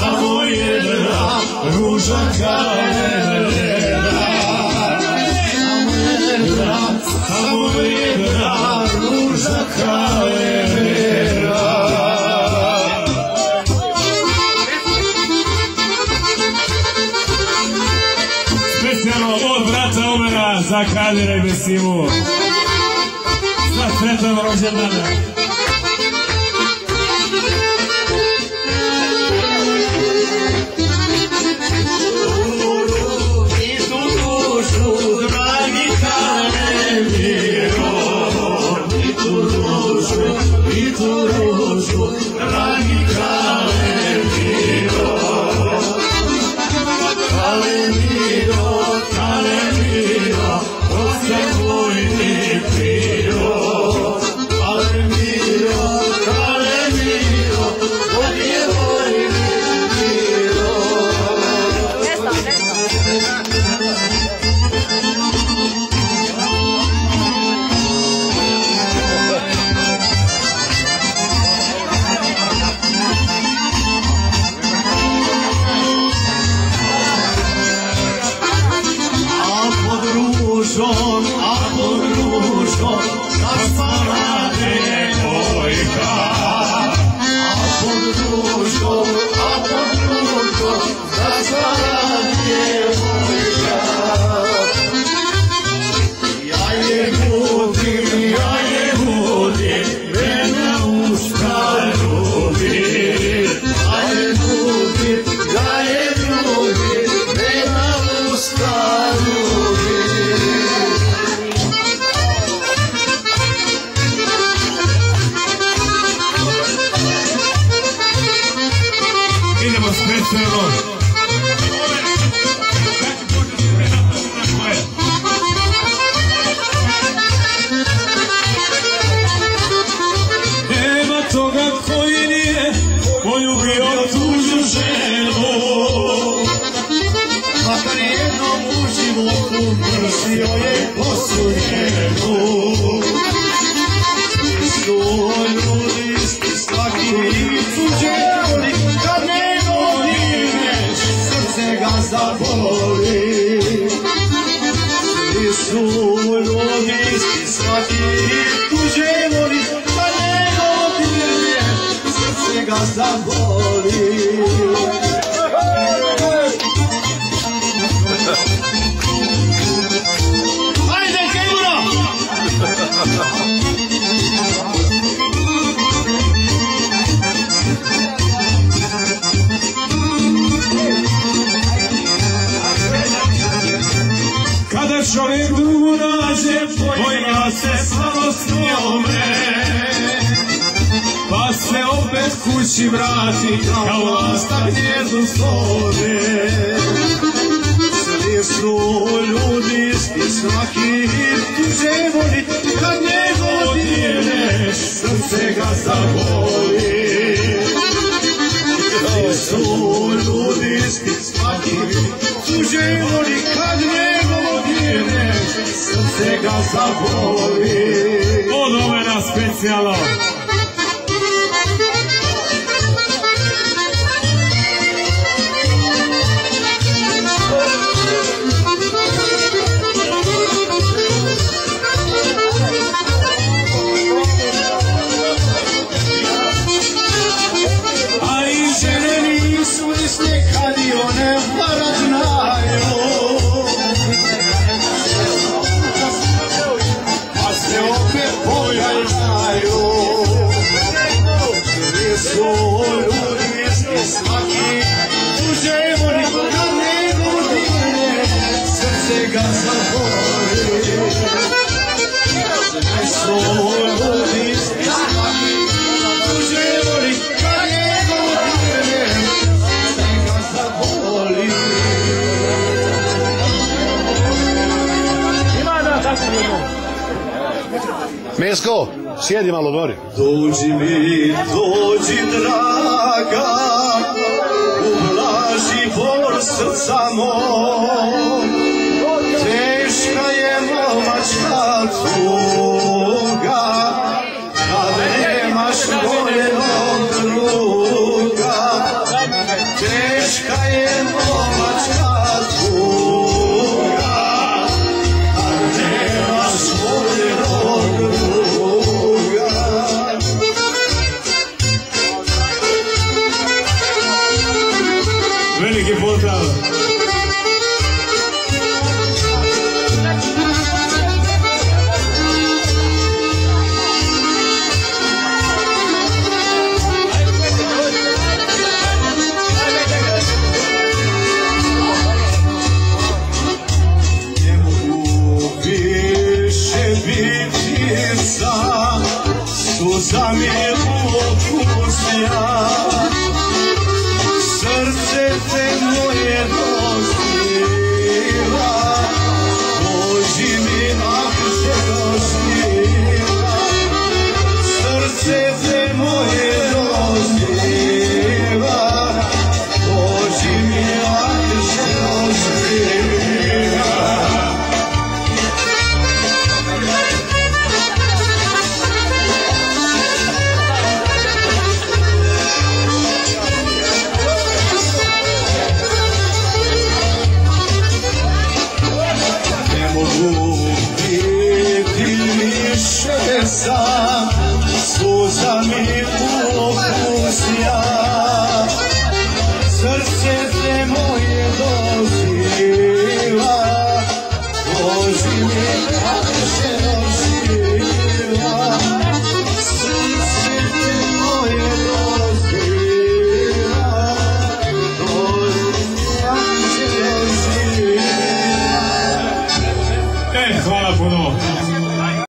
Samo jedna ruža kalendera, samo jedna ruža kalendera. Specijalno od brata Omera za Kadira i Besimu. Sva sretan rođendana. Nema toga koji nije poljubio tuđu ženu, makar jednom u životu mrzio je kosu njenu. Sto ljudi svaki tuđe voli, kad ne dodirneš srce ga zaboli. Svi su ljudi svaki tuđe voli, kad ne dodirneš srce ga zaboli. Ajde, Kejuro! kada čovjek drugu nađe, pojma se samo s njome, pa se opet kući vrati kao lasta gnjezdu svome. Svi su ljudi isti, svaki tuđe voli, kad njegov dirneš, srce ga zaboli. Svi su ljudi isti, svaki tuđe voli, kad njegov dirneš, srce ga zaboli. Od Omera specijalno. Mesko, sjedi malo gori. Dođi mi, dođi draga, ublaži bol srca moj, teška je momačka tuga, kad nemaš voljenog druga, teška je momačka tuga, kad nemaš voljenog druga. Veliki pozdrav! Ne mogu više biti sam, suza mi je ukusnja, srce te moje